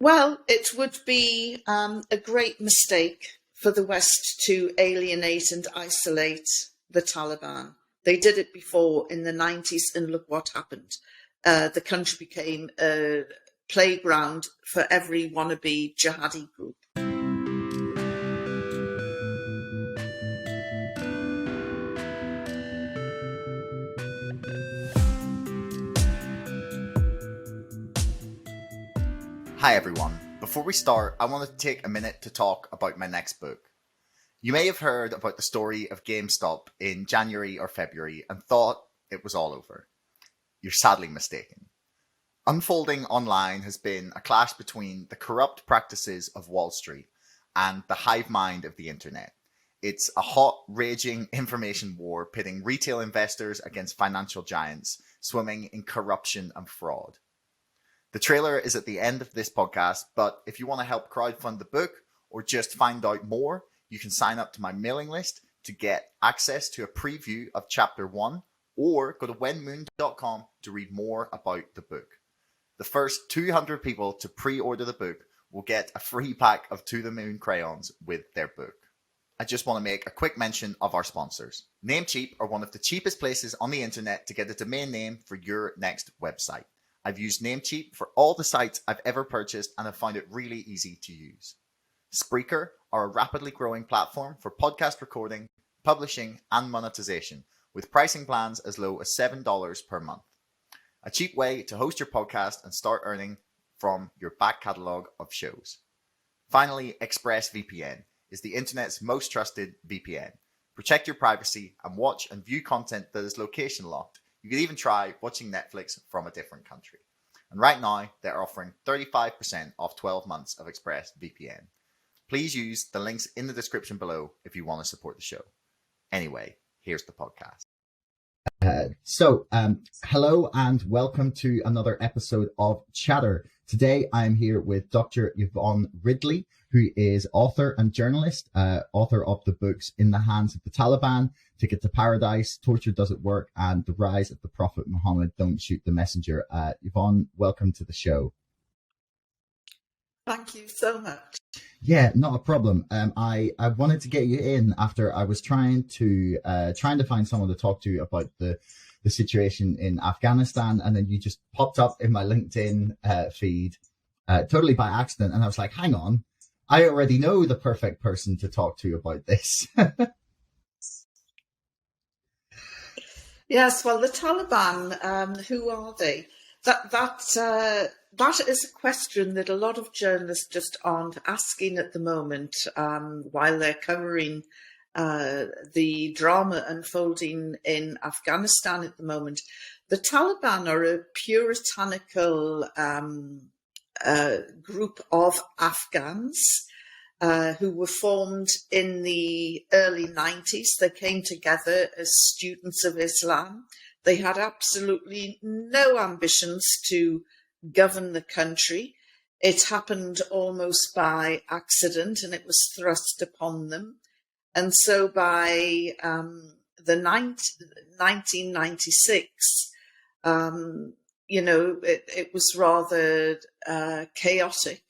Well, it would be a great mistake for the West to alienate and isolate the Taliban. They did it before in the 90s, and look what happened. The country became a playground for every wannabe jihadi group. Hi everyone. Before we start, I want to take a minute to talk about my next book. You may have heard about the story of GameStop in January or February and thought it was all over. You're sadly mistaken. Unfolding online has been a clash between the corrupt practices of Wall Street and the hive mind of the internet. It's a hot, raging information war pitting retail investors against financial giants swimming in corruption and fraud. The trailer is at the end of this podcast, but if you want to help crowdfund the book or just find out more, you can sign up to my mailing list to get access to a preview of chapter 1 or go to whenmoon.com to read more about the book. The first 200 people to pre-order the book will get a free pack of To the Moon crayons with their book. I just want to make a quick mention of our sponsors. Namecheap are one of the cheapest places on the internet to get a domain name for your next website. I've used Namecheap for all the sites I've ever purchased and have found it really easy to use. Spreaker are a rapidly growing platform for podcast recording, publishing, and monetization, with pricing plans as low as $7 per month. A cheap way to host your podcast and start earning from your back catalogue of shows. Finally, ExpressVPN is the internet's most trusted VPN. Protect your privacy and watch and view content that is location locked. You could even try watching Netflix from a different country. And right now, they're offering 35% off 12 months of ExpressVPN. Please use the links in the description below if you want to support the show. Anyway, here's the podcast. Hello and welcome to another episode of Chatter. Today, I'm here with Dr. Yvonne Ridley, who is author and journalist, author of the books In the Hands of the Taliban, Ticket to Paradise, Torture Doesn't Work, and The Rise of the Prophet Muhammad, Don't Shoot the Messenger. Yvonne, welcome to the show. Thank you so much. Yeah, not a problem. I wanted to get you in after I was trying to find someone to talk to about the situation in Afghanistan, and then you just popped up in my LinkedIn feed totally by accident, and I was like, hang on, I already know the perfect person to talk to about this. Yes, well, the Taliban, who are they? That is a question that a lot of journalists just aren't asking at the moment, while they're covering the drama unfolding in Afghanistan at the moment. The Taliban are a puritanical group of Afghans who were formed in the early 90s. They came together as students of Islam. They had absolutely no ambitions to govern the country. It happened almost by accident, and it was thrust upon them. And so by the 1996, it was rather chaotic.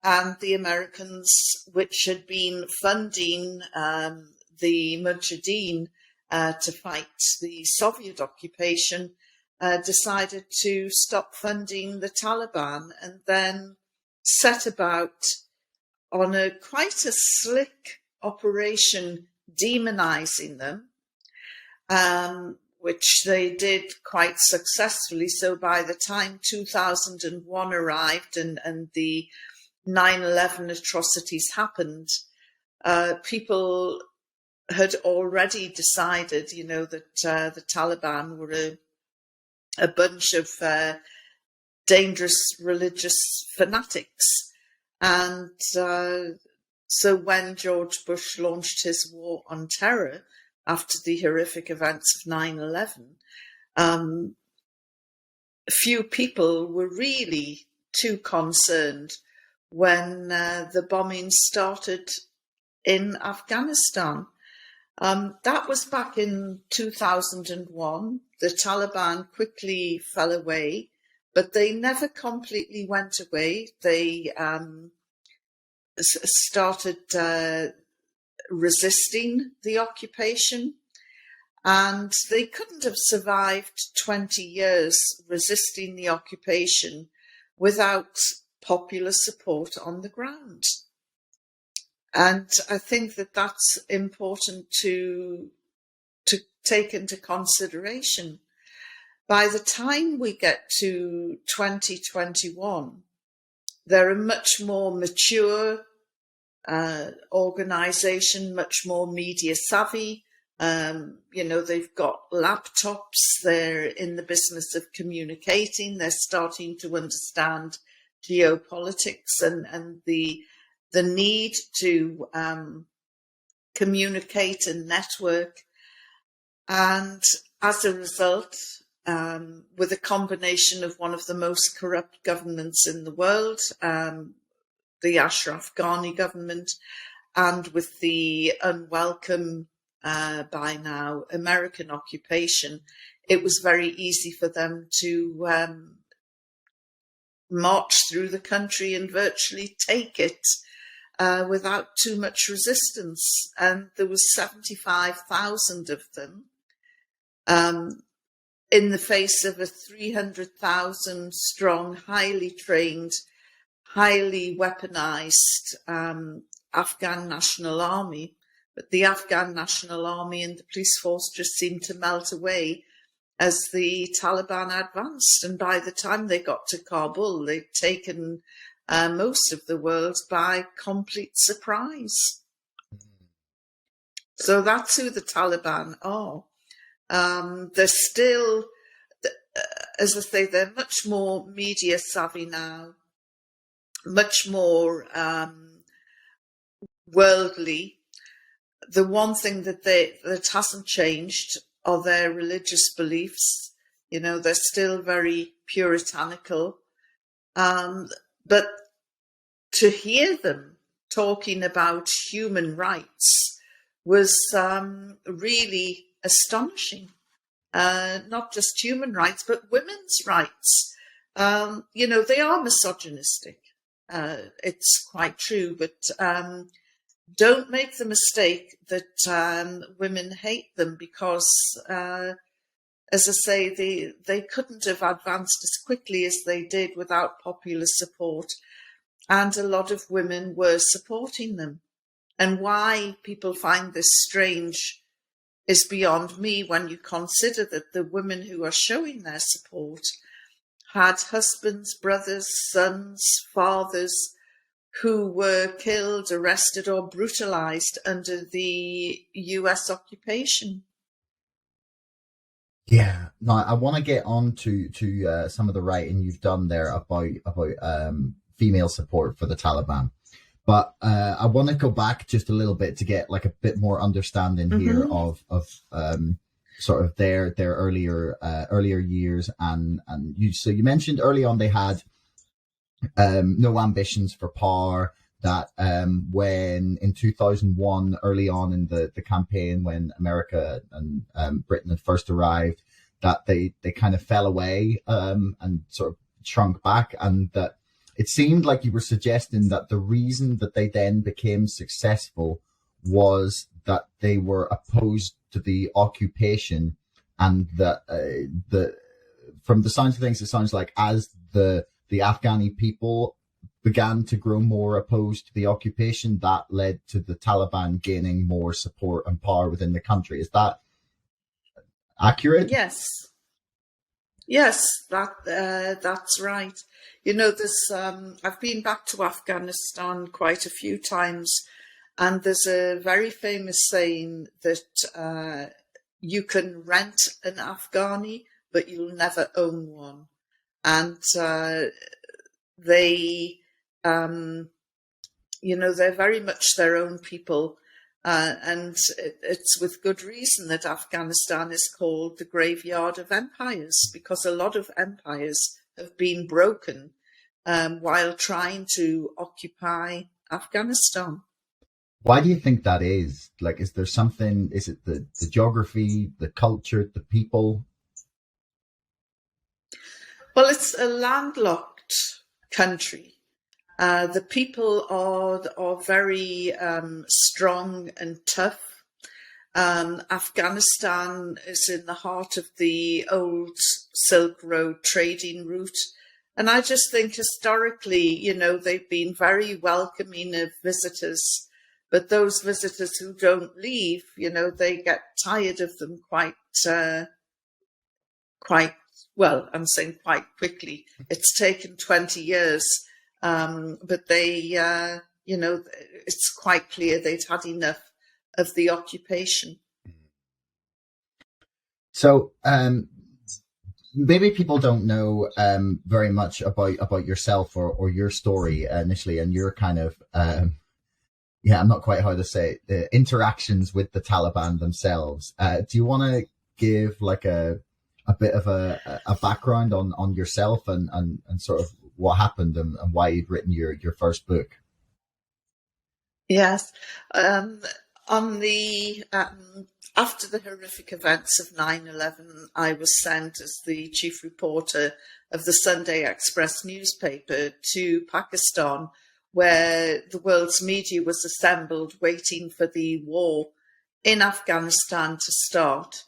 And the Americans, which had been funding the Mujahideen to fight the Soviet occupation, decided to stop funding the Taliban and then set about on quite a slick operation demonizing them, which they did quite successfully. So by the time 2001 arrived and the 9/11 atrocities happened, people had already decided, that the Taliban were a bunch of dangerous religious fanatics. And so when George Bush launched his war on terror after the horrific events of 9/11, few people were really too concerned when the bombings started in Afghanistan. That was back in 2001. The Taliban quickly fell away but they never completely went away. They started resisting the occupation, and they couldn't have survived 20 years resisting the occupation without popular support on the ground. And I think that that's important to take into consideration. By the time we get to 2021, they're a much more mature organisation, much more media savvy. They've got laptops, they're in the business of communicating, they're starting to understand geopolitics and the need to communicate and network. And as a result, with a combination of one of the most corrupt governments in the world, the Ashraf Ghani government, and with the unwelcome, by now, American occupation, it was very easy for them to march through the country and virtually take it without too much resistance. And there was 75,000 of them in the face of a 300,000 strong, highly trained, highly weaponized Afghan National Army. But the Afghan National Army and the police force just seemed to melt away as the Taliban advanced. And by the time they got to Kabul, they'd taken most of the world by complete surprise. So that's who the Taliban are. They're still, as I say, they're much more media savvy now, much more worldly. The one thing that hasn't changed are their religious beliefs. They're still very puritanical. But to hear them talking about human rights was really astonishing. Not just human rights, but women's rights. They are misogynistic. It's quite true, but don't make the mistake that women hate them, because, as I say, they couldn't have advanced as quickly as they did without popular support. And a lot of women were supporting them. And why people find this strange is beyond me, when you consider that the women who are showing their support had husbands, brothers, sons, fathers who were killed, arrested, or brutalized under the US occupation. Yeah, no, I want to get on to some of the writing you've done there about female support for the Taliban, but I want to go back just a little bit to get like a bit more understanding here of sort of their earlier years, and you mentioned early on they had no ambitions for power. That when in 2001, early on in the campaign, when America and Britain had first arrived, that they kind of fell away and sort of shrunk back, and that it seemed like you were suggesting that the reason that they then became successful was that they were opposed to the occupation, and that from the sounds of things, it sounds like as the Afghani people began to grow more opposed to the occupation, that led to the Taliban gaining more support and power within the country. Is that accurate? Yes, that's right. I've been back to Afghanistan quite a few times, and there's a very famous saying that you can rent an Afghani, but you'll never own one. And they, they're very much their own people. And it's with good reason that Afghanistan is called the graveyard of empires, because a lot of empires have been broken while trying to occupy Afghanistan. Why do you think that is? Like, is there something, is it the geography, the culture, the people? Well, it's a landlocked country. The people are very strong and tough. Afghanistan is in the heart of the old Silk Road trading route. And I just think historically, they've been very welcoming of visitors. But those visitors who don't leave, they get tired of them quite well. I'm saying quite quickly. It's taken 20 years, but they, it's quite clear they'd had enough of the occupation. So maybe people don't know very much about yourself or your story initially, and your kind of I'm not quite how to say it, interactions with the Taliban themselves. Do you want to give like a bit of a background on yourself and sort of what happened and why you'd written your first book? Yes. On the after the horrific events of 9/11, I was sent as the chief reporter of the Sunday Express newspaper to Pakistan, where the world's media was assembled waiting for the war in Afghanistan to start.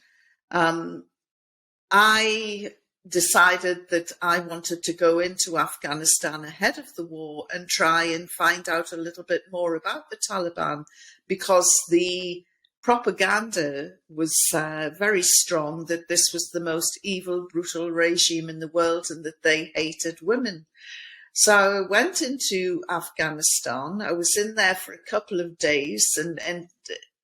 I decided that I wanted to go into Afghanistan ahead of the war and try and find out a little bit more about the Taliban, because the propaganda was very strong that this was the most evil, brutal regime in the world and that they hated women. So I went into Afghanistan. I was in there for a couple of days, and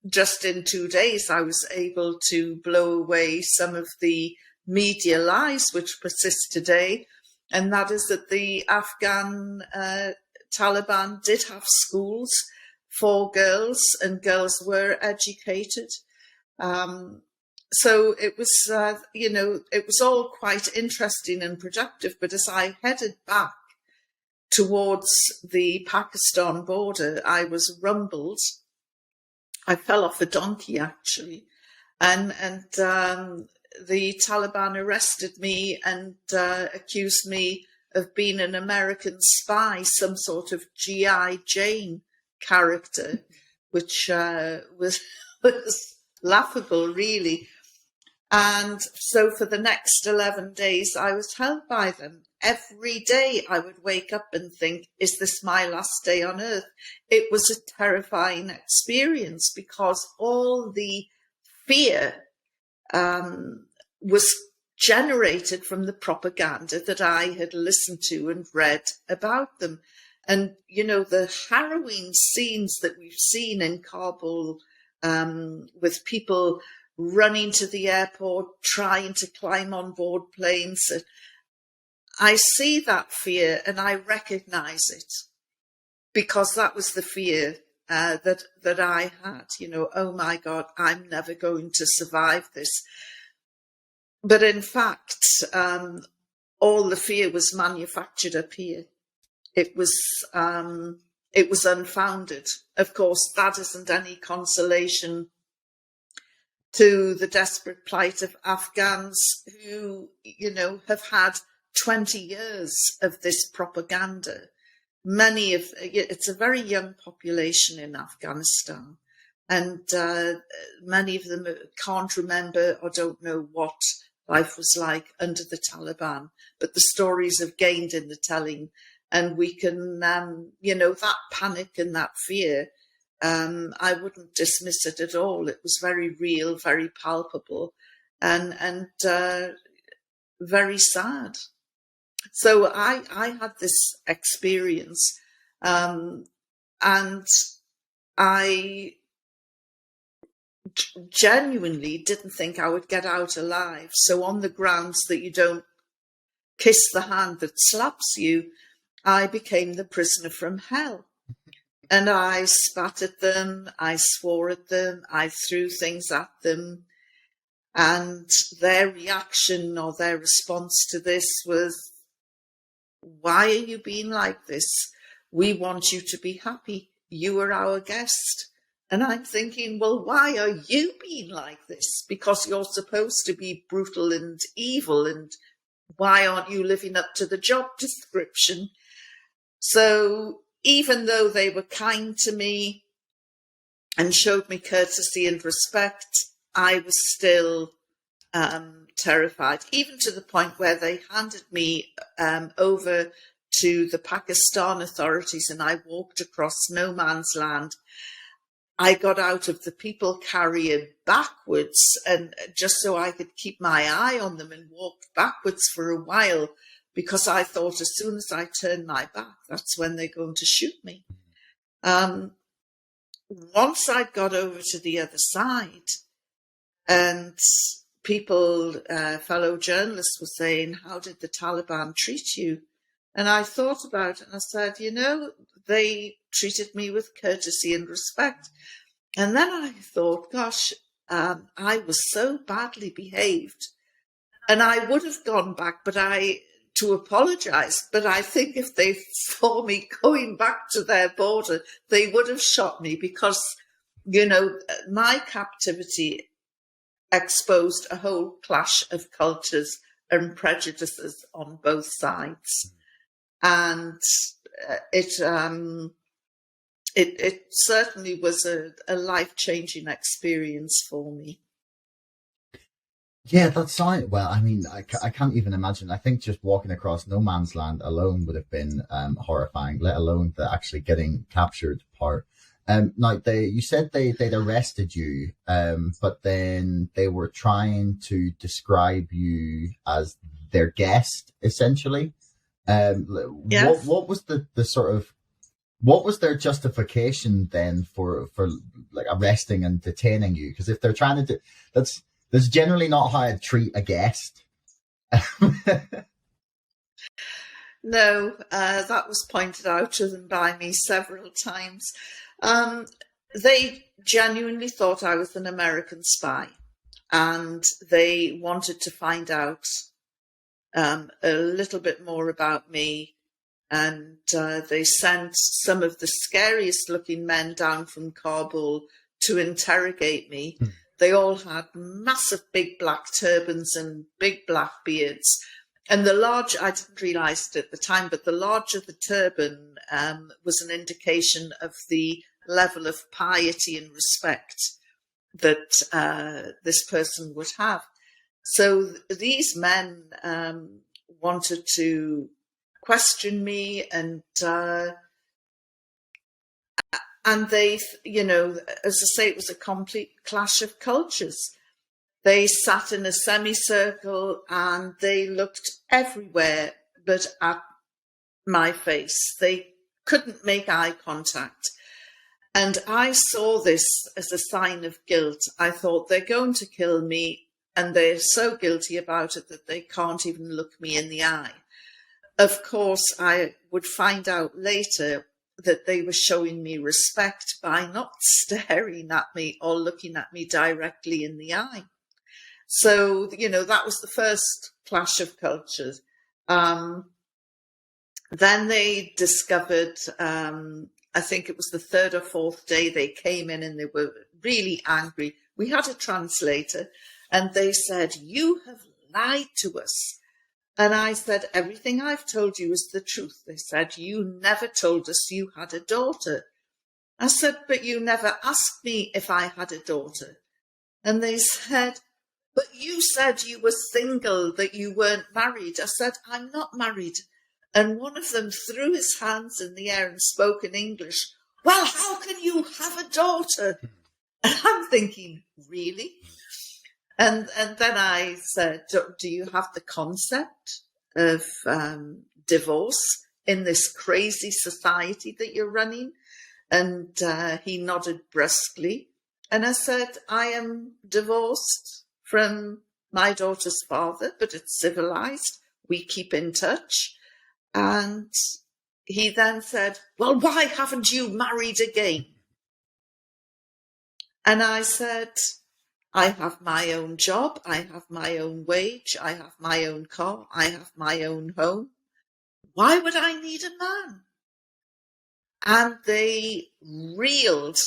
just in 2 days I was able to blow away some of the media lies which persist today, and that is that the Afghan Taliban did have schools for girls and girls were educated. So it was, it was all quite interesting and productive. But as I headed back towards the Pakistan border, I was rumbled. I fell off a donkey, actually, and the Taliban arrested me and accused me of being an American spy, some sort of G.I. Jane character, which was laughable, really. And so for the next 11 days, I was held by them. Every day I would wake up and think, is this my last day on earth? It was a terrifying experience because all the fear was generated from the propaganda that I had listened to and read about them. And, the harrowing scenes that we've seen in Kabul, with people running to the airport, trying to climb on board planes, I see that fear and I recognize it, because that was the fear that I had, oh my God, I'm never going to survive this. But in fact, all the fear was manufactured up here. It was unfounded. Of course, that isn't any consolation to the desperate plight of Afghans who, have had 20 years of this propaganda. It's a very young population in Afghanistan, and many of them can't remember or don't know what life was like under the Taliban, but the stories have gained in the telling, and we can, that panic and that fear, I wouldn't dismiss it at all. It was very real, very palpable, and very sad. So I had this experience, and I genuinely didn't think I would get out alive. So on the grounds that you don't kiss the hand that slaps you, I became the prisoner from hell. And I spat at them, I swore at them, I threw things at them. And their reaction or their response to this was, why are you being like this? We want you to be happy. You are our guest. And I'm thinking, well, why are you being like this? Because you're supposed to be brutal and evil and why aren't you living up to the job description? So even though they were kind to me and showed me courtesy and respect, I was still terrified, even to the point where they handed me over to the Pakistan authorities and I walked across no man's land. I got out of the people carrier backwards, and just so I could keep my eye on them, and walked backwards for a while, because I thought as soon as I turn my back, that's when they're going to shoot me. Once I got over to the other side, and people, fellow journalists were saying, how did the Taliban treat you? And I thought about it and I said, they treated me with courtesy and respect. And then I thought, gosh, I was so badly behaved. And I would have gone back to apologise. But I think if they saw me going back to their border, they would have shot me because, my captivity exposed a whole clash of cultures and prejudices on both sides. And it certainly was a life-changing experience for me. Yeah, that sounds, well, I mean, I can't even imagine. I think just walking across no man's land alone would have been horrifying, let alone the actually getting captured part. Now, you said they'd arrested you, but then they were trying to describe you as their guest, essentially. Yes. What was the sort of, what was their justification then for like arresting and detaining you? Because if they're trying to that's generally not how I'd treat a guest. No, that was pointed out to them by me several times. They genuinely thought I was an American spy, and they wanted to find out a little bit more about me. And they sent some of the scariest looking men down from Kabul to interrogate me. They all had massive big black turbans and big black beards. And the large, I didn't realise it at the time, but the larger the turban was an indication of the level of piety and respect that this person would have. So these men wanted to question me, and they, as I say, it was a complete clash of cultures. They sat in a semicircle and they looked everywhere but at my face. They couldn't make eye contact. And I saw this as a sign of guilt. I thought, they're going to kill me, and they're so guilty about it that they can't even look me in the eye. Of course, I would find out later that they were showing me respect by not staring at me or looking at me directly in the eye. So, that was the first clash of cultures. Then they discovered, I think it was the third or fourth day, they came in and they were really angry. We had a translator, and they said, "You have lied to us." And I said, "Everything I've told you is the truth." They said, "You never told us you had a daughter." I said, "But you never asked me if I had a daughter." And they said, "But you said you were single, that you weren't married." I said, "I'm not married." And one of them threw his hands in the air and spoke in English. "Well, how can you have a daughter?" And I'm thinking, really? And then I said, "Do you have the concept of divorce in this crazy society that you're running?" And he nodded brusquely. And I said, "I am divorced from my daughter's father, but it's civilized. We keep in touch." And he then said, "Well, why haven't you married again?" And I said, "I have my own job, I have my own wage, I have my own car, I have my own home. Why would I need a man?" And they reeled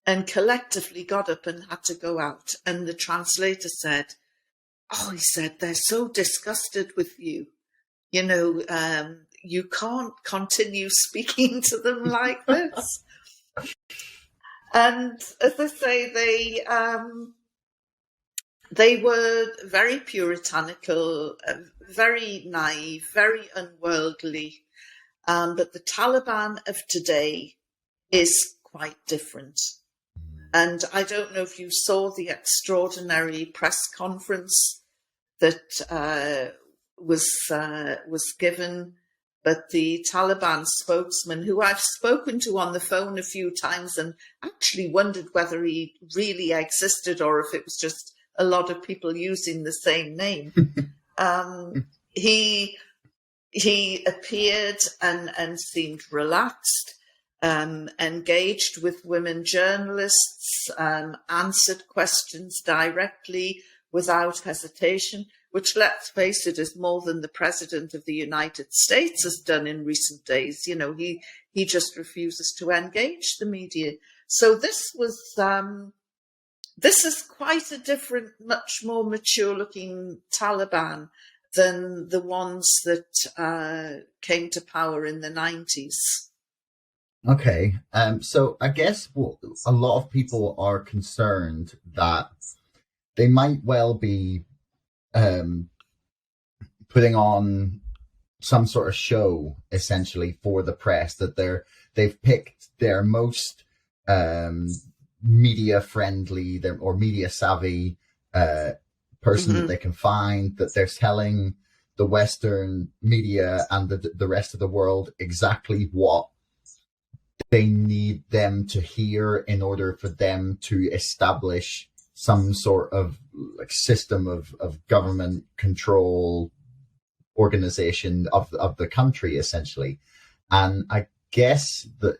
and collectively got up and had to go out. And the translator said, oh, he said, they're so disgusted with you. You can't continue speaking to them like this. And as I say, they were very puritanical, very naive, very unworldly. But the Taliban of today is quite different. And I don't know if you saw the extraordinary press conference that was given, but the Taliban spokesman, who I've spoken to on the phone a few times and actually wondered whether he really existed or if it was just a lot of people using the same name. He appeared and seemed relaxed, engaged with women journalists, answered questions directly without hesitation, which, let's face it, is more than the President of the United States has done in recent days. He just refuses to engage the media. So this is quite a different, much more mature-looking Taliban than the ones that came to power in the 90s. Okay, so I guess a lot of people are concerned that they might well be putting on some sort of show, essentially, for the press, that they've picked their most media friendly or media savvy person that they can find, that they're telling the Western media and the rest of the world exactly what they need them to hear in order for them to establish some sort of system of government control, organization of the country, essentially. And I guess that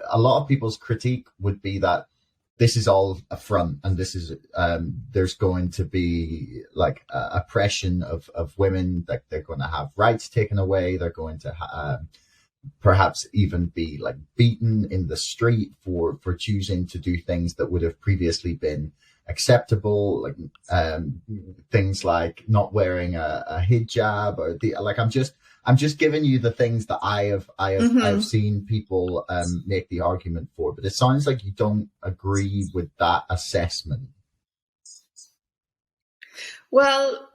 a lot of people's critique would be that this is all a front, and this is there's going to be like oppression of women, that they're going to have rights taken away, they're going to perhaps even be like beaten in the street for choosing to do things that would have previously been acceptable, like things like not wearing a hijab, or I'm just giving you the things that I've seen people make the argument for, but it sounds like you don't agree with that assessment. Well,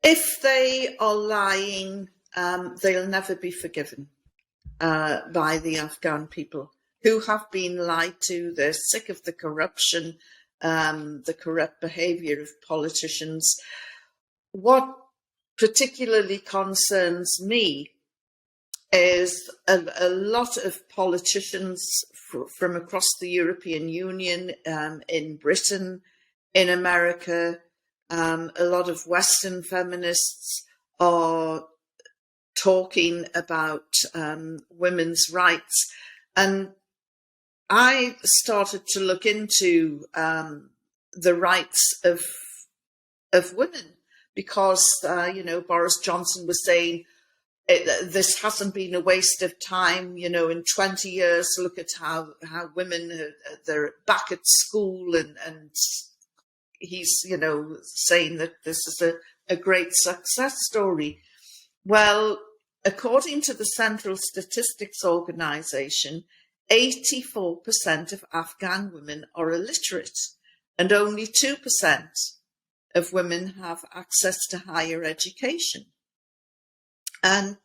if they are lying, they'll never be forgiven by the Afghan people, who have been lied to. They're sick of the corruption, the corrupt behaviour of politicians. What particularly concerns me is a lot of politicians from across the European Union, in Britain, in America, a lot of Western feminists are talking about women's rights. And I started to look into the rights of women, because, Boris Johnson was saying this hasn't been a waste of time. In 20 years, look at how women, they're back at school, and he's, saying that this is a great success story. Well, according to the Central Statistics Organization, 84% of Afghan women are illiterate, and only 2% of women have access to higher education. And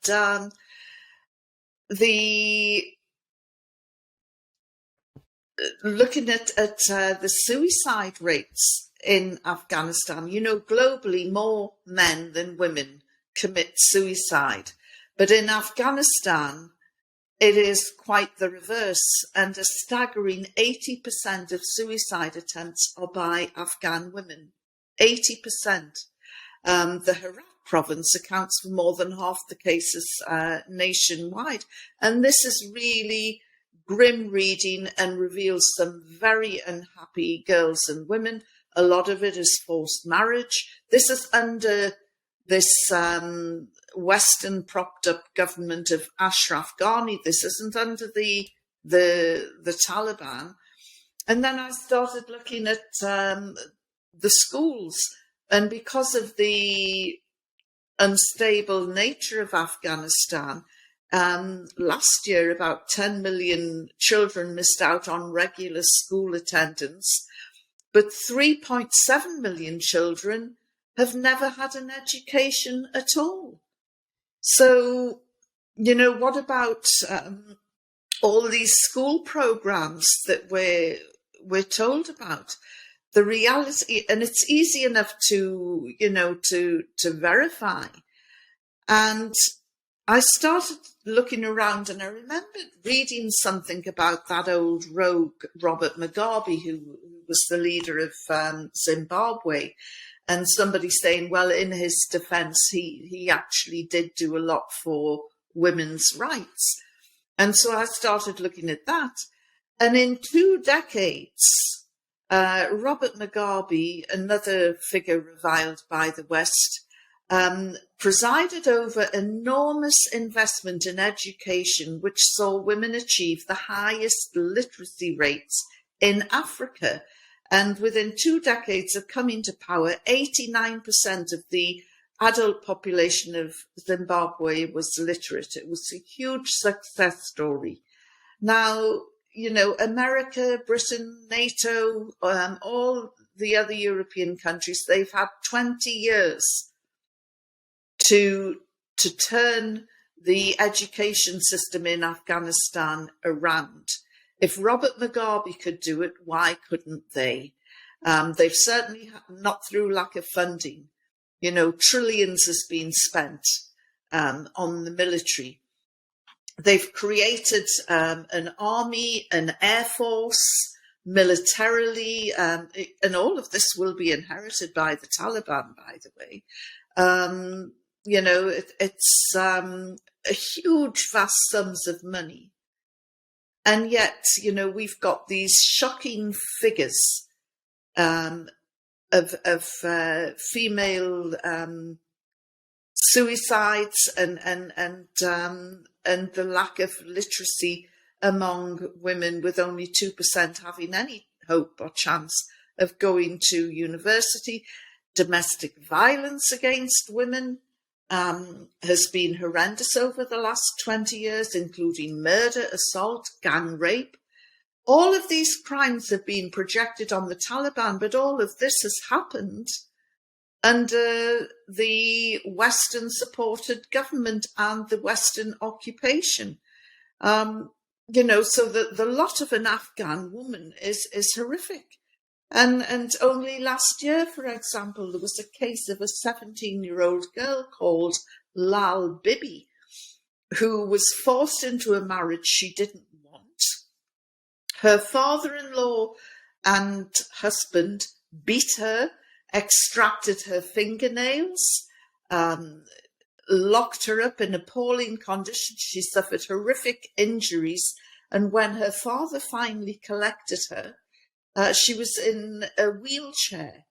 looking at the suicide rates in Afghanistan, globally more men than women commit suicide. But in Afghanistan, it is quite the reverse, and a staggering 80% of suicide attempts are by Afghan women. 80%. The Herat province accounts for more than half the cases nationwide. And this is really grim reading and reveals some very unhappy girls and women. A lot of it is forced marriage. This is under this Western propped up government of Ashraf Ghani. This isn't under the Taliban. And then I started looking at the schools, And because of the unstable nature of Afghanistan, last year about 10 million children missed out on regular school attendance, but 3.7 million children have never had an education at all. So, what about all these school programs that we're told about? The reality, and it's easy enough to verify. And I started looking around, and I remembered reading something about that old rogue Robert Mugabe, who was the leader of Zimbabwe, and somebody saying, well, in his defense, he actually did do a lot for women's rights. And so I started looking at that. And in 2 decades, Robert Mugabe, another figure reviled by the West, presided over enormous investment in education, which saw women achieve the highest literacy rates in Africa. And within 2 decades of coming to power, 89% of the adult population of Zimbabwe was literate. It was a huge success story. Now, America, Britain, NATO, all the other European countries, they've had 20 years to turn the education system in Afghanistan around. If Robert Mugabe could do it, why couldn't they? They've certainly not through lack of funding. Trillions has been spent on the military. They've created an army, an air force, militarily, and all of this will be inherited by the Taliban, by the way. It's a huge, vast sums of money. And yet, we've got these shocking figures of female suicides and the lack of literacy among women, with only 2% having any hope or chance of going to university. Domestic violence against women has been horrendous over the last 20 years, including murder, assault, gang rape. All of these crimes have been projected on the Taliban, but all of this has happened under the Western-supported government and the Western occupation. So the lot of an Afghan woman is horrific. And only last year, for example, there was a case of a 17-year-old girl called Lal Bibi, who was forced into a marriage she didn't want. Her father-in-law and husband beat her, extracted her fingernails, locked her up in appalling conditions. She suffered horrific injuries. And when her father finally collected her, she was in a wheelchair,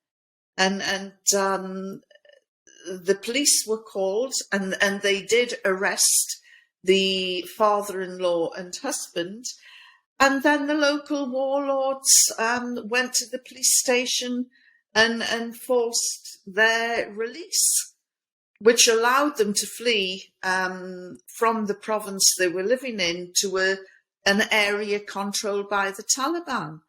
and the police were called, and they did arrest the father-in-law and husband. And then the local warlords went to the police station and forced their release, which allowed them to flee from the province they were living in to an area controlled by the Taliban.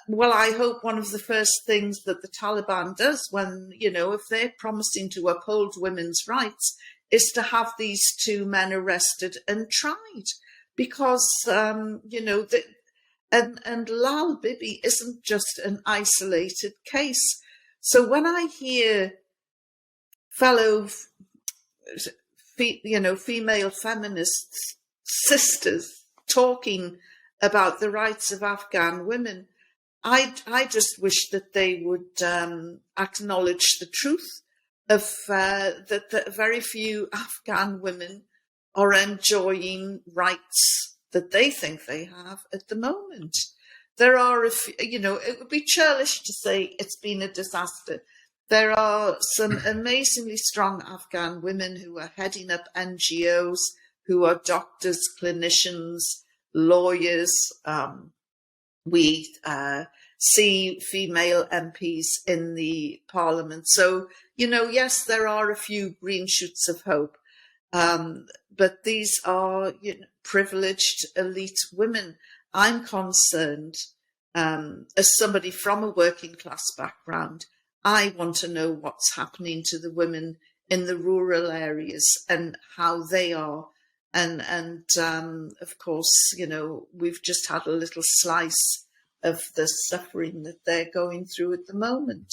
Well, I hope one of the first things that the Taliban does when, if they're promising to uphold women's rights, is to have these 2 men arrested and tried. Because, and Lal Bibi isn't just an isolated case. So when I hear fellow, female feminist sisters talking about the rights of Afghan women, I just wish that they would acknowledge the truth of that very few Afghan women are enjoying rights that they think they have at the moment. There are, it would be churlish to say it's been a disaster. There are some amazingly strong Afghan women who are heading up NGOs, who are doctors, clinicians, lawyers, We see female MPs in the parliament. So, yes, there are a few green shoots of hope. But these are privileged elite women. I'm concerned, as somebody from a working class background, I want to know what's happening to the women in the rural areas and how they are. And of course, we've just had a little slice of the suffering that they're going through at the moment.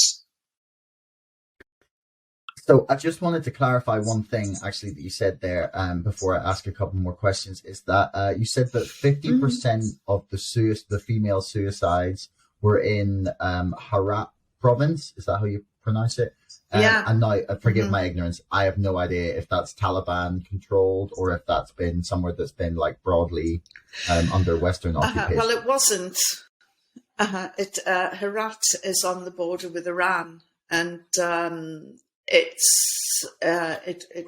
So I just wanted to clarify one thing, actually, that you said there before I ask a couple more questions, is that you said that 50% of the female suicides were in Herat province. Is that how you pronounce it? Yeah. And now, forgive my ignorance, I have no idea if that's Taliban controlled or if that's been somewhere that's been like broadly under Western occupation. Well, it wasn't. Herat is on the border with Iran, and it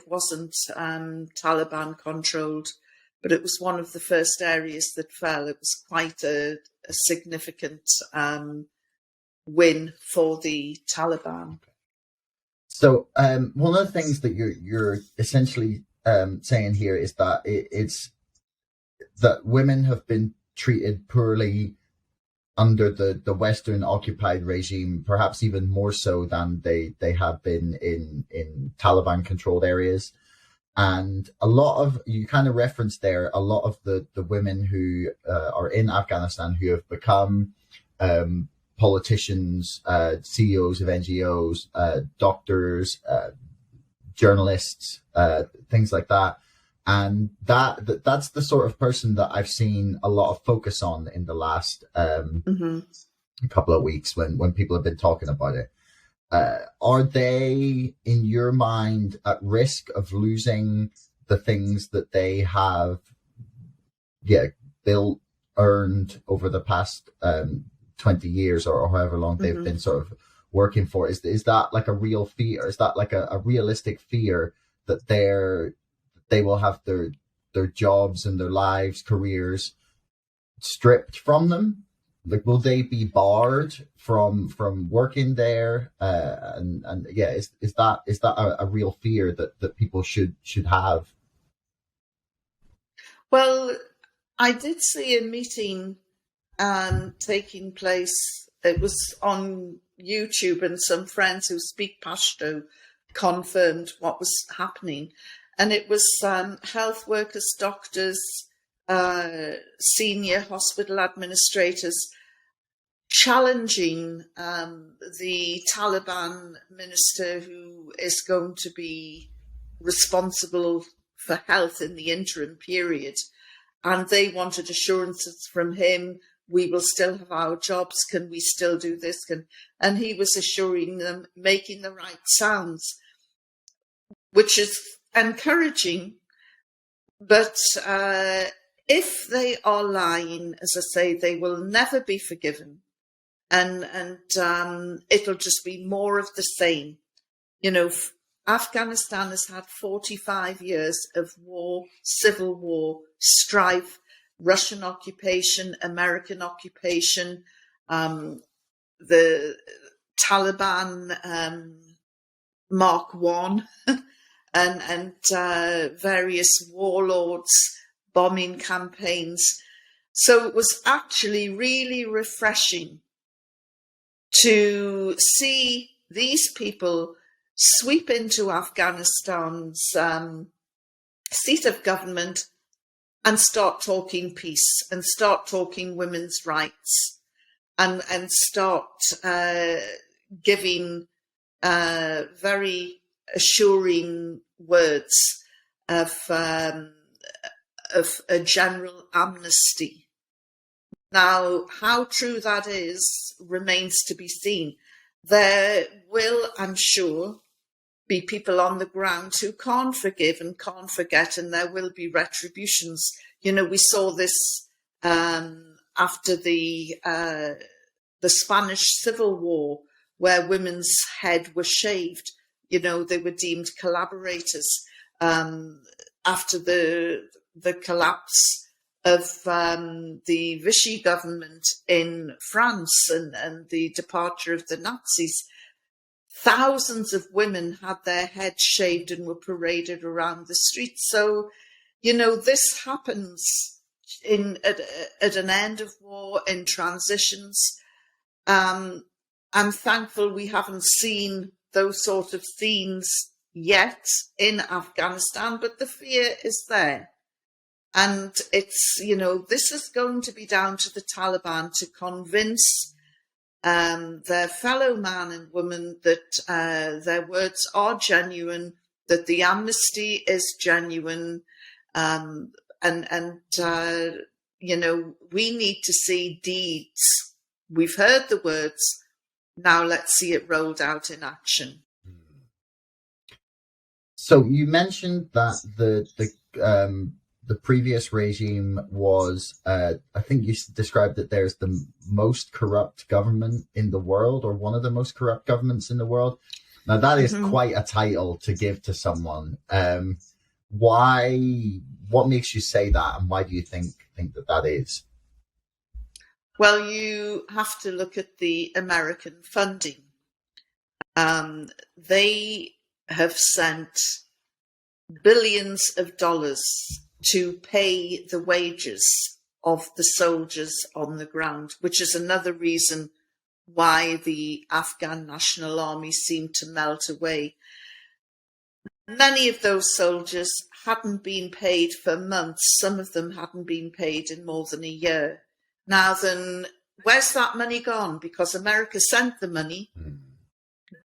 wasn't Taliban controlled, but it was one of the first areas that fell. It was quite a significant win for the Taliban. So one of the things that you're essentially saying here is that it's that women have been treated poorly under the Western occupied regime, perhaps even more so than they have been in Taliban controlled areas. And a lot of, you kind of referenced there, a lot of the women who are in Afghanistan who have become politicians, CEOs of NGOs, doctors, journalists, things like that. And that's the sort of person that I've seen a lot of focus on in the last couple of weeks when people have been talking about it. Are they, in your mind, at risk of losing the things that they have built, earned over the past 20 years or however long they've been sort of working for? Is that like a real fear? Is that like a realistic fear that they will have their jobs and their lives, careers stripped from them? Like, will they be barred from working there? Is that a real fear that people should have? Well, I did see a meeting taking place. It was on YouTube, and some friends who speak Pashto confirmed what was happening. And it was health workers, doctors, senior hospital administrators challenging the Taliban minister who is going to be responsible for health in the interim period. And they wanted assurances from him, we will still have our jobs, can we still do this? And he was assuring them, making the right sounds, which is encouraging. But if they are lying, as I say, they will never be forgiven. And it'll just be more of the same. Afghanistan has had 45 years of war, civil war, strife, Russian occupation, American occupation, the Taliban Mark I, and various warlords, bombing campaigns. So it was actually really refreshing to see these people sweep into Afghanistan's seat of government and start talking peace and start talking women's rights and start giving very assuring words of a general amnesty. Now, how true that is remains to be seen. There will, I'm sure, be people on the ground who can't forgive and can't forget, and there will be retributions. We saw this after the Spanish Civil War, where women's head was shaved. They were deemed collaborators. After the collapse of the Vichy government in France and the departure of the Nazis, thousands of women had their heads shaved and were paraded around the streets. So, this happens at an end of war, in transitions. I'm thankful we haven't seen those sort of themes yet in Afghanistan, but the fear is there. And it's, this is going to be down to the Taliban to convince their fellow man and woman that their words are genuine, that the amnesty is genuine, and we need to see deeds. We've heard the words, now let's see it rolled out in action. So you mentioned that the previous regime was, I think you described that there's the most corrupt government in the world, or one of the most corrupt governments in the world. Now that is quite a title to give to someone. What makes you say that, and why do you think that is? Well, you have to look at the American funding. They have sent billions of dollars to pay the wages of the soldiers on the ground, which is another reason why the Afghan National Army seemed to melt away. Many of those soldiers hadn't been paid for months. Some of them hadn't been paid in more than a year. Now then, where's that money gone? Because America sent the money,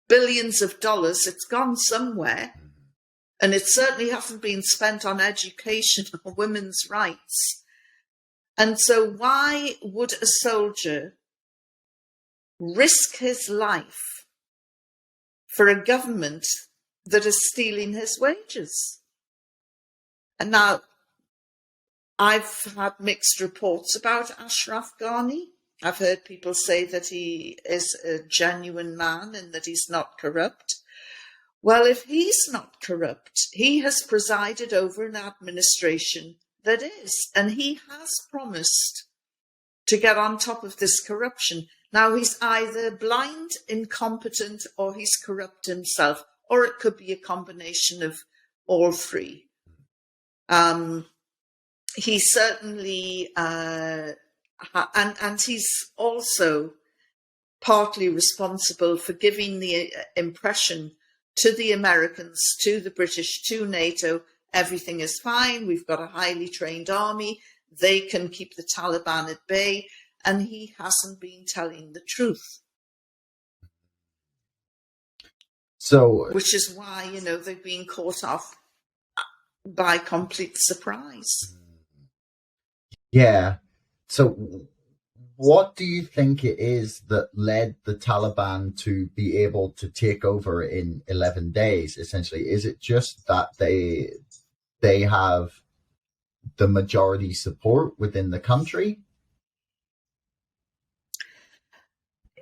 billions of dollars, it's gone somewhere. And it certainly hasn't been spent on education or women's rights. And so why would a soldier risk his life for a government that is stealing his wages? And now, I've had mixed reports about Ashraf Ghani. I've heard people say that he is a genuine man and that he's not corrupt. Well, if he's not corrupt, he has presided over an administration that is, and he has promised to get on top of this corruption. Now, he's either blind, incompetent, or he's corrupt himself, or it could be a combination of all three. He certainly, and he's also partly responsible for giving the impression to the Americans, to the British, to NATO, everything is fine. We've got a highly trained army. They can keep the Taliban at bay. And he hasn't been telling the truth. So, which is why, they've been caught off by complete surprise. Yeah. So what do you think it is that led the Taliban to be able to take over in 11 days, essentially? Is it just that they have the majority support within the country?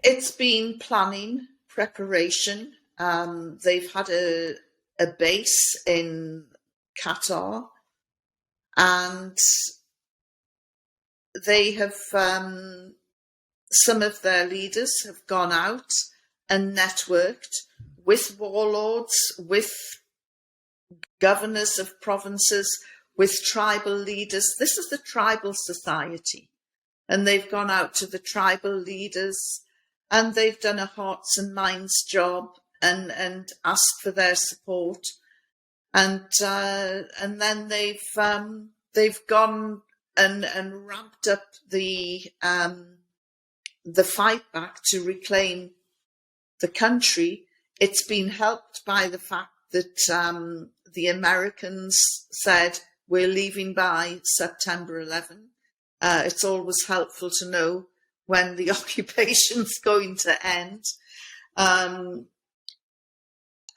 It's been planning, preparation. They've had a base in Qatar, and they have, some of their leaders have gone out and networked with warlords, with governors of provinces, with tribal leaders. This is the tribal society. And they've gone out to the tribal leaders and they've done a hearts and minds job and asked for their support. And then they've gone and ramped up the fight back to reclaim the country. It's been helped by the fact that the Americans said we're leaving by September 11. It's always helpful to know when the occupation's going to end.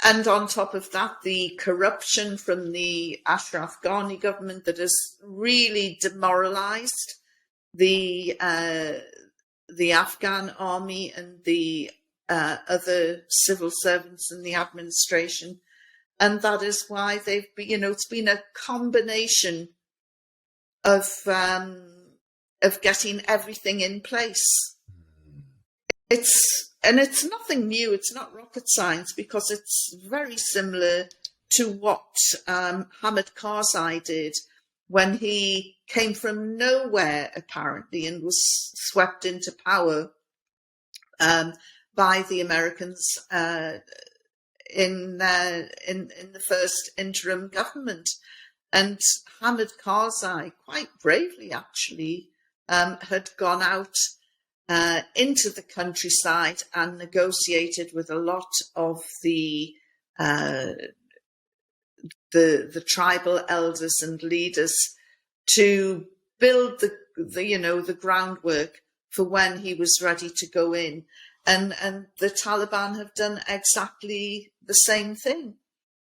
And on top of that, the corruption from the Ashraf Ghani government that has really demoralized the Afghan army and the other civil servants in the administration. And that is why they've been, it's been a combination of getting everything in place. It's nothing new. It's not rocket science, because it's very similar to what Hamid Karzai did when he came from nowhere, apparently, and was swept into power by the Americans in the first interim government. And Hamid Karzai, quite bravely actually, had gone out into the countryside and negotiated with a lot of the tribal elders and leaders to build the groundwork for when he was ready to go in. And the Taliban have done exactly the same thing.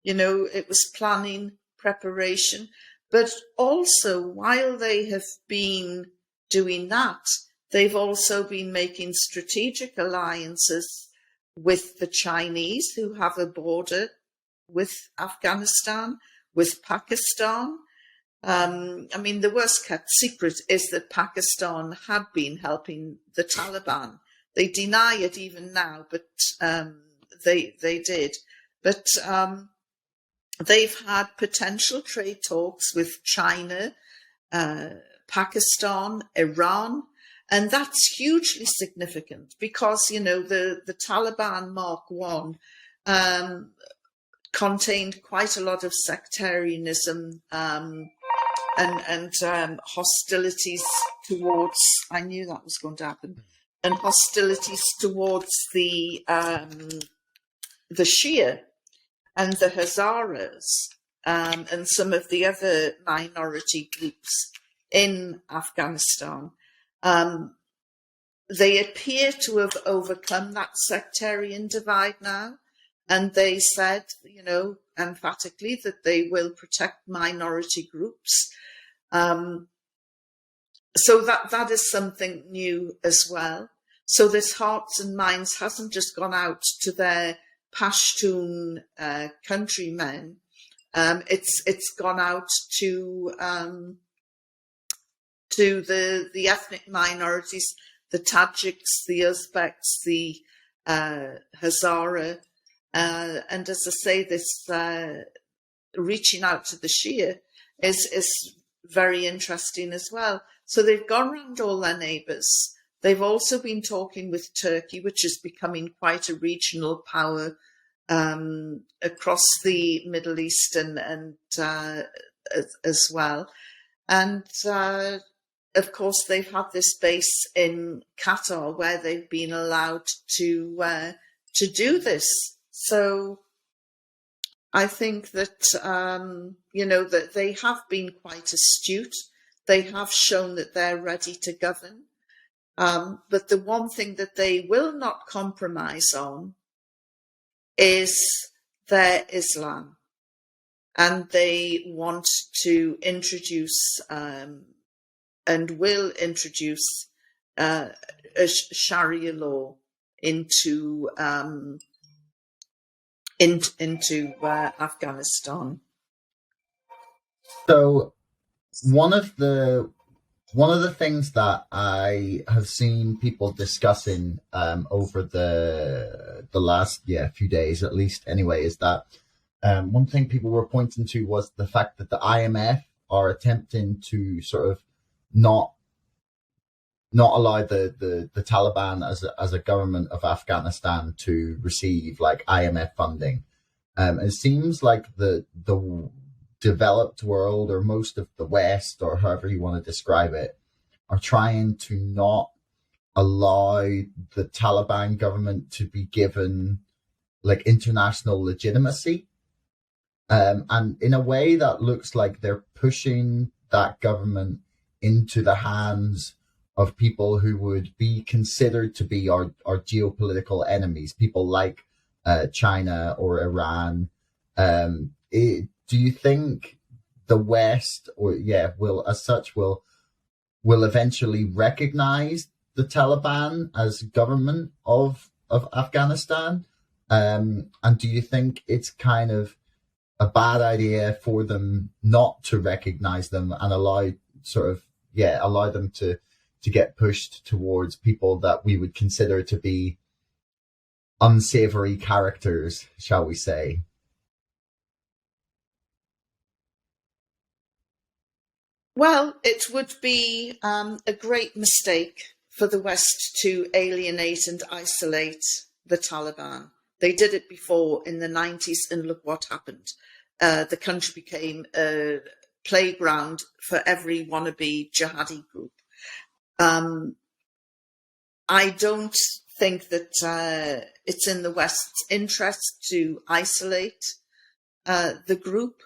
It was planning, preparation, but also while they have been doing that, they've also been making strategic alliances with the Chinese, who have a border with Afghanistan, with Pakistan. The worst kept secret is that Pakistan had been helping the Taliban. They deny it even now, but they did. But they've had potential trade talks with China, Pakistan, Iran, and that's hugely significant because, the Taliban Mark I contained quite a lot of sectarianism and hostilities towards, I knew that was going to happen, and hostilities towards the Shia and the Hazaras and some of the other minority groups in Afghanistan. They appear to have overcome that sectarian divide now, and they said, emphatically that they will protect minority groups. So that is something new as well. So this Hearts and Minds hasn't just gone out to their Pashtun countrymen. It's gone out to the ethnic minorities, the Tajiks, the Uzbeks, the Hazara, and as I say, this reaching out to the Shia is very interesting as well. So they've gone around all their neighbours. They've also been talking with Turkey, which is becoming quite a regional power across the Middle East and as well. And of course, they've had this base in Qatar where they've been allowed to do this. So I think that that they have been quite astute. They have shown that they're ready to govern. But the one thing that they will not compromise on is their Islam. And they want to introduce and will introduce a Sharia law into Afghanistan. So one of the things that I have seen people discussing over the last few days, at least anyway, is that one thing people were pointing to was the fact that the IMF are attempting to sort of not allow the Taliban as a government of Afghanistan to receive like IMF funding. It seems like the developed world, or most of the West, or however you want to describe it, are trying to not allow the Taliban government to be given like international legitimacy. And in a way that looks like they're pushing that government into the hands of people who would be considered to be our geopolitical enemies, people like China or Iran. Do you think the West will eventually recognize the Taliban as government of Afghanistan? And do you think it's kind of a bad idea for them not to recognize them and allow sort of, allow them to get pushed towards people that we would consider to be unsavory characters, shall we say. Well, it would be a great mistake for the West to alienate and isolate the Taliban. They did it before in the 90s, and look what happened. The country became a playground for every wannabe jihadi group. I don't think that it's in the West's interest to isolate the group.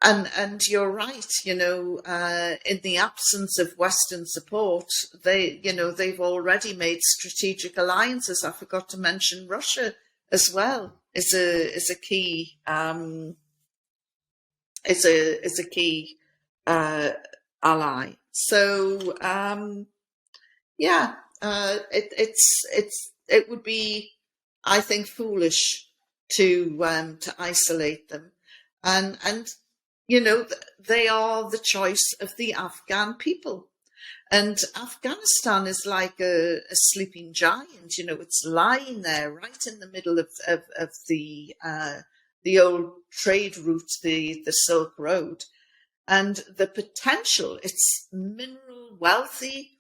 And you're right, in the absence of Western support, they've already made strategic alliances. I forgot to mention Russia as well is a key ally. So it would be, I think, foolish to isolate them, and they are the choice of the Afghan people. And Afghanistan is like a sleeping giant. It's lying there right in the middle of the old trade route, the Silk Road. And the potential, it's mineral wealthy,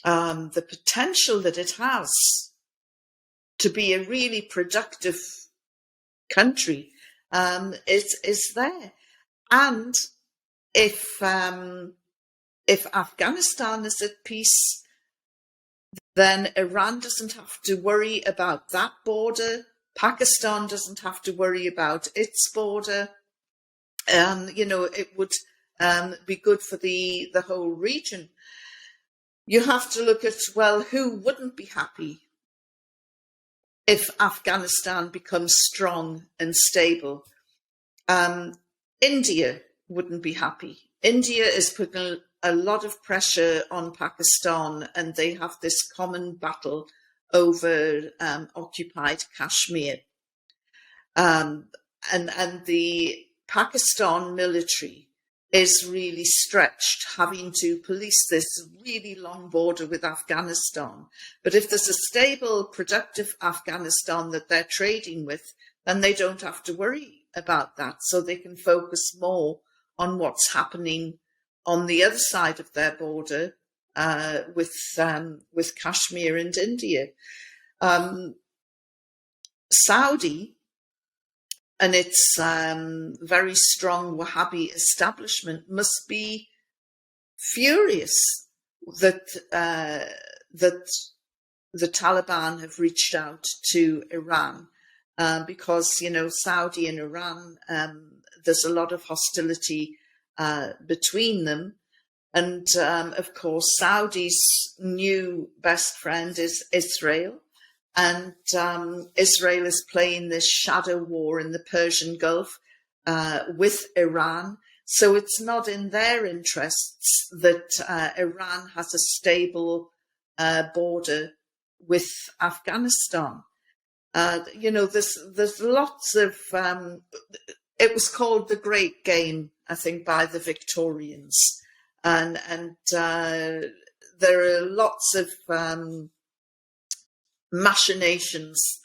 the potential that it has to be a really productive country is there. And if Afghanistan is at peace, then Iran doesn't have to worry about that border. Pakistan doesn't have to worry about its border. It would be good for the whole region. You have to look at, well, who wouldn't be happy if Afghanistan becomes strong and stable? India wouldn't be happy. India is putting a lot of pressure on Pakistan, and they have this common battle over occupied Kashmir. And the Pakistan military is really stretched, having to police this really long border with Afghanistan. But if there's a stable, productive Afghanistan that they're trading with, then they don't have to worry about that. So they can focus more on what's happening on the other side of their border with Kashmir and India. Saudi and its very strong Wahhabi establishment must be furious that the Taliban have reached out to Iran, because Saudi and Iran, there's a lot of hostility between them, and of course Saudi's new best friend is Israel. And Israel is playing this shadow war in the Persian Gulf with Iran. So it's not in their interests that Iran has a stable border with Afghanistan. There's lots of... it was called the Great Game, I think, by the Victorians. And there are lots of... machinations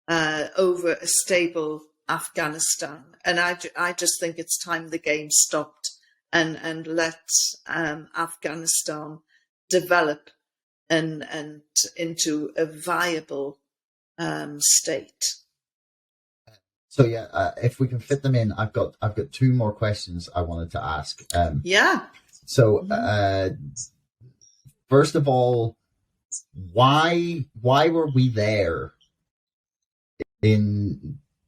over a stable Afghanistan, and I just think it's time the game stopped and let Afghanistan develop and into a viable state. So if we can fit them in, I've got two more questions I wanted to ask. First of all, why were we there?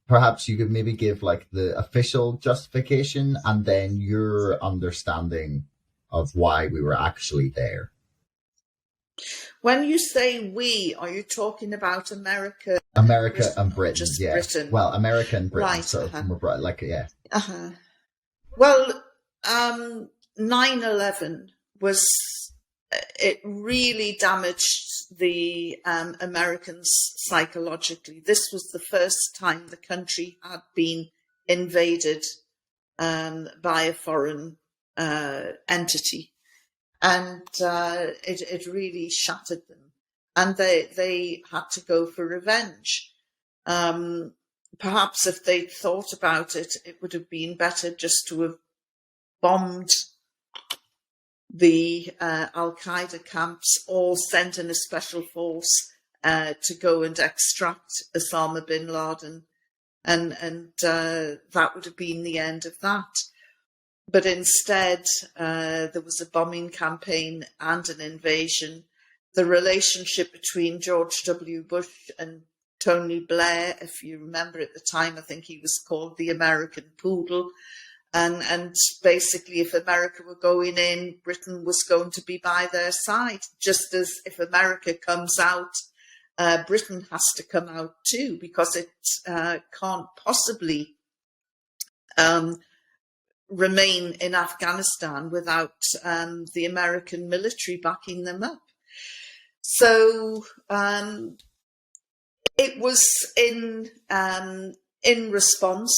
Perhaps you could maybe give like the official justification and then your understanding of why we were actually there. When you say we, are you talking about America? America and Britain, just yeah. Britain. Well, America and Britain, right, so more broad, like, yeah. Well, 9/11 was... it really damaged the Americans psychologically. This was the first time the country had been invaded by a foreign entity. And it really shattered them. And they had to go for revenge. Perhaps if they'd thought about it, it would have been better just to have bombed the Al-Qaeda camps or sent in a special force to go and extract Osama bin Laden. And that would have been the end of that. But instead, there was a bombing campaign and an invasion. The relationship between George W. Bush and Tony Blair, if you remember at the time, I think he was called the American Poodle. And basically, if America were going in, Britain was going to be by their side. Just as if America comes out, Britain has to come out too, because it can't possibly remain in Afghanistan without the American military backing them up. So it was in response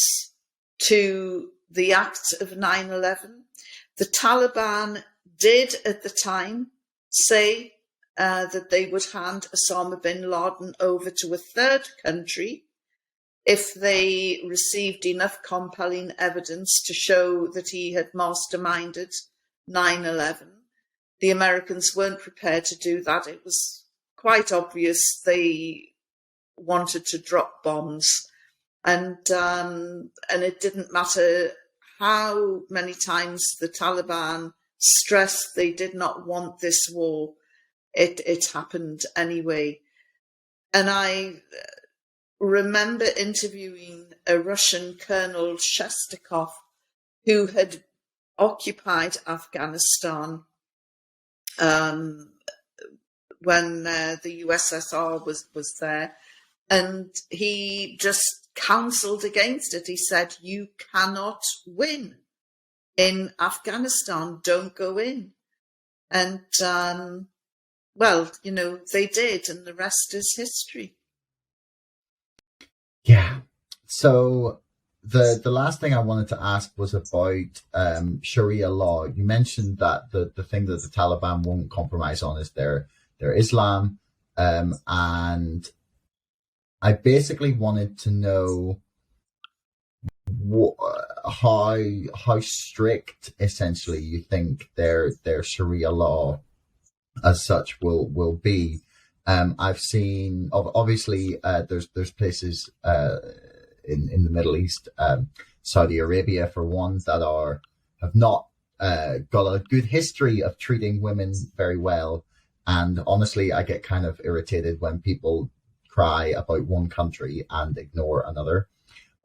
to the act of 9/11. The Taliban did at the time say that they would hand Osama bin Laden over to a third country if they received enough compelling evidence to show that he had masterminded 9/11. The Americans weren't prepared to do that. It was quite obvious they wanted to drop bombs. And it didn't matter how many times the Taliban stressed they did not want this war. It happened anyway. And I remember interviewing a Russian Colonel Shestakov who had occupied Afghanistan when the USSR was there. And he just counseled against it. He said, you cannot win in Afghanistan. Don't go in. And, well, you know, they did, and the rest is history. Yeah. So the last thing I wanted to ask was about Sharia law. You mentioned that the thing that the Taliban won't compromise on is their Islam. And I basically wanted to know how strict essentially you think their Sharia law as such will be. I've seen obviously there's places in the Middle East, Saudi Arabia for one, that have not got a good history of treating women very well, and honestly I get kind of irritated when people cry about one country and ignore another.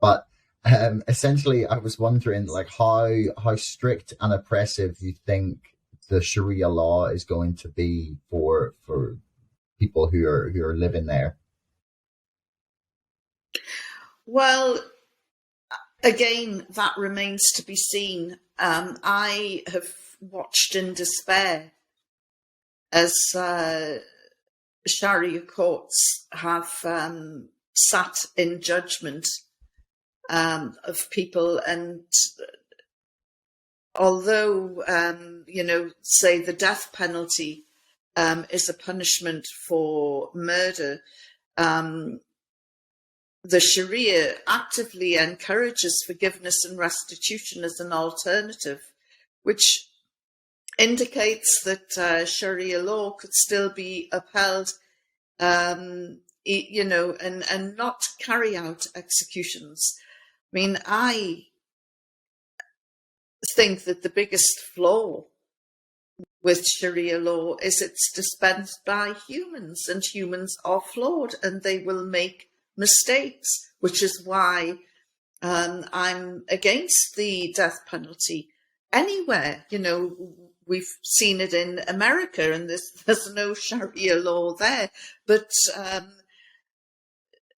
But essentially I was wondering like how strict and oppressive you think the Sharia law is going to be for people who are living there. Well, again, that remains to be seen. I have watched in despair as Sharia courts have sat in judgment of people, and although say the death penalty is a punishment for murder, the Sharia actively encourages forgiveness and restitution as an alternative, which indicates that Sharia law could still be upheld, and not carry out executions. I mean, I think that the biggest flaw with Sharia law is it's dispensed by humans, and humans are flawed and they will make mistakes, which is why I'm against the death penalty anywhere. You know, we've seen it in America, and there's no Sharia law there. But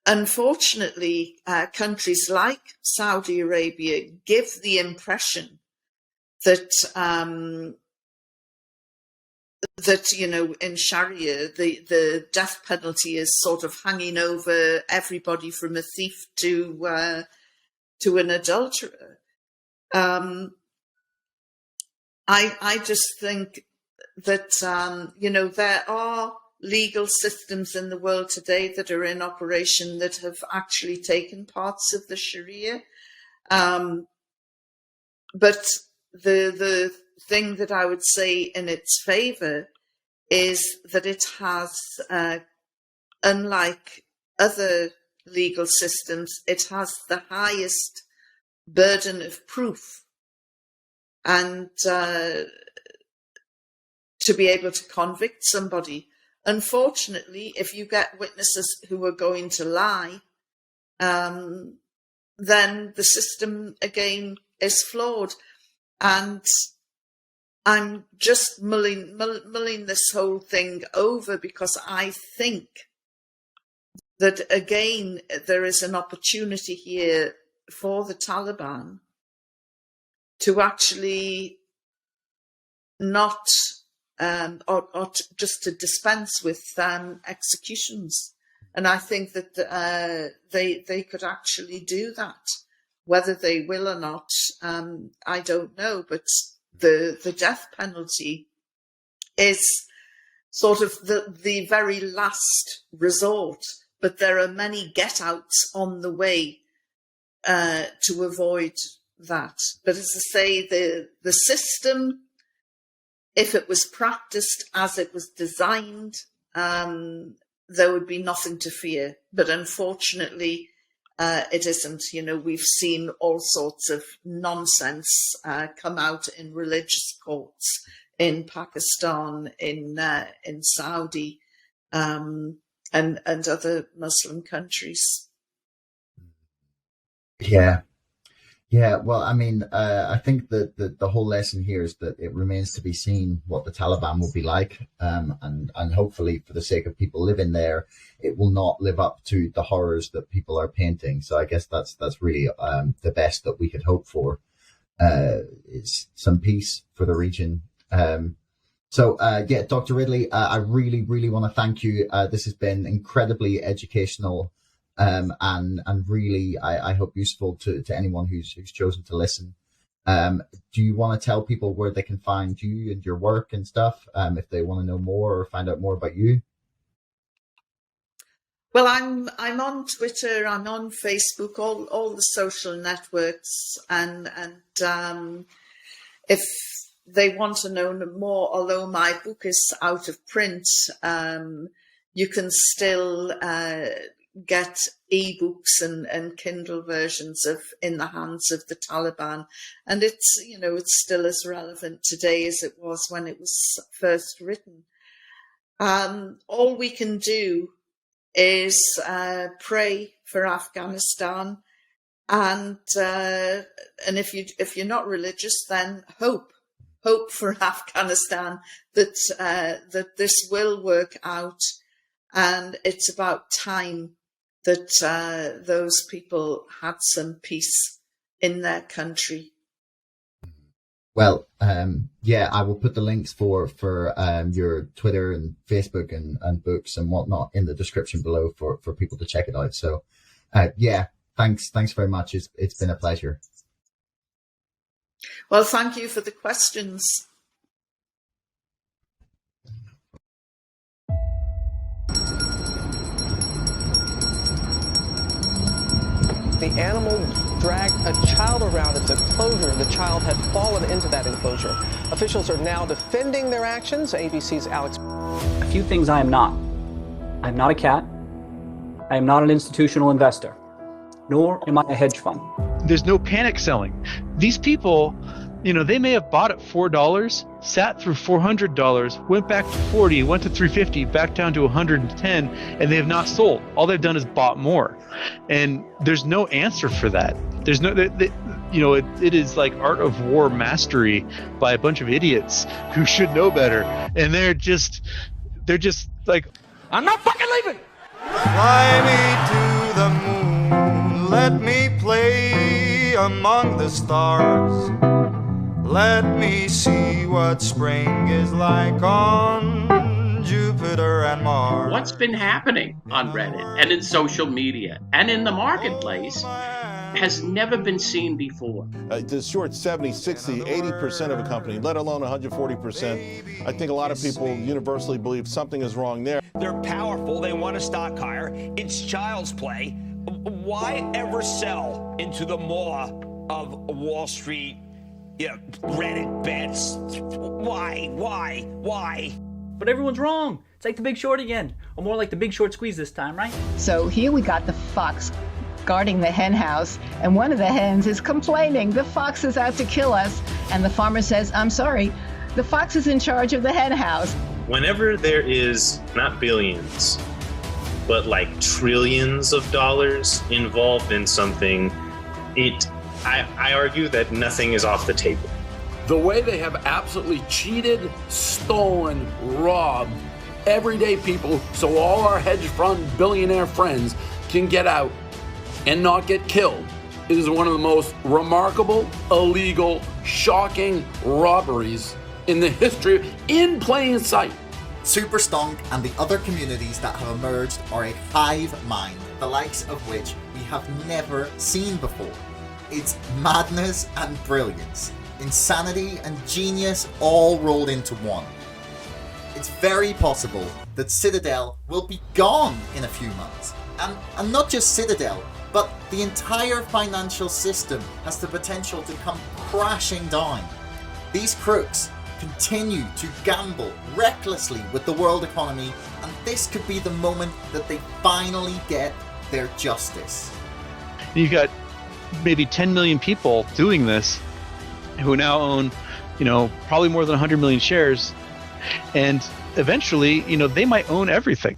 unfortunately, countries like Saudi Arabia give the impression that in Sharia, the death penalty is sort of hanging over everybody from a thief to an adulterer. I just think that, there are legal systems in the world today that are in operation that have actually taken parts of the Sharia. But the thing that I would say in its favour is that it has, unlike other legal systems, it has the highest burden of proof. And to be able to convict somebody. Unfortunately, if you get witnesses who are going to lie, then the system again is flawed. And I'm just mulling this whole thing over because I think that, again, there is an opportunity here for the Taliban to actually not, or just to dispense with executions. And I think that they could actually do that. Whether they will or not, I don't know. But the death penalty is sort of the very last resort. But there are many get-outs on the way to avoid that. But as I say, the system, if it was practiced as it was designed, there would be nothing to fear. But unfortunately, it isn't. We've seen all sorts of nonsense come out in religious courts in Pakistan, in Saudi, and other Muslim countries. Yeah, well, I mean, I think that the whole lesson here is that it remains to be seen what the Taliban will be like, and hopefully, for the sake of people living there, it will not live up to the horrors that people are painting. So I guess that's really the best that we could hope for, is some peace for the region. So Dr. Ridley, I really, really want to thank you. This has been incredibly educational. And really, I hope useful to anyone who's chosen to listen. Do you want to tell people where they can find you and your work and stuff, if they want to know more or find out more about you? Well, I'm on Twitter, I'm on Facebook, all the social networks, and if they want to know more, although my book is out of print, you can still get ebooks and Kindle versions of In the Hands of the Taliban, and it's still as relevant today as it was when it was first written. All we can do is pray for Afghanistan, and if you're not religious, then hope for Afghanistan that this will work out, and it's about time that those people had some peace in their country. Well, I will put the links for your Twitter and Facebook and books and whatnot in the description below for people to check it out. So, thanks very much. It's been a pleasure. Well, thank you for the questions. The animal dragged a child around its enclosure. The child had fallen into that enclosure. Officials are now defending their actions. ABC's Alex. A few things I am not. I am not a cat. I am not an institutional investor. Nor am I a hedge fund. There's no panic selling. These people, they may have bought at $4, sat through $400, went back to 40, went to 350, back down to 110, and they have not sold. All they've done is bought more. And there's no answer for that. There's no, it is like art of war mastery by a bunch of idiots who should know better. And they're just like, I'm not fucking leaving. Fly me to the moon, let me play among the stars. Let me see what spring is like on Jupiter and Mars. What's been happening on Reddit and in social media and in the marketplace has never been seen before. To short 70, 60, 80% of a company, let alone 140%, I think a lot of people universally believe something is wrong there. They're powerful. They want a stock higher. It's child's play. Why ever sell into the maw of Wall Street, Reddit bets? Why? But everyone's wrong. It's like The Big Short again, or more like The Big Short Squeeze this time, right? So here we got the fox guarding the hen house, and one of the hens is complaining the fox is out to kill us, and the farmer says, I'm sorry, the fox is in charge of the hen house. Whenever there is not billions, but like trillions of dollars involved in something, I argue that nothing is off the table. The way they have absolutely cheated, stolen, robbed everyday people so all our hedge fund billionaire friends can get out and not get killed is one of the most remarkable, illegal, shocking robberies in the history, in plain sight. Super Stonk and the other communities that have emerged are a hive mind, the likes of which we have never seen before. It's madness and brilliance, insanity and genius all rolled into one. It's very possible that Citadel will be gone in a few months. And not just Citadel, but the entire financial system has the potential to come crashing down. These crooks continue to gamble recklessly with the world economy, and this could be the moment that they finally get their justice. You've got maybe 10 million people doing this who now own, probably more than 100 million shares. And eventually, they might own everything.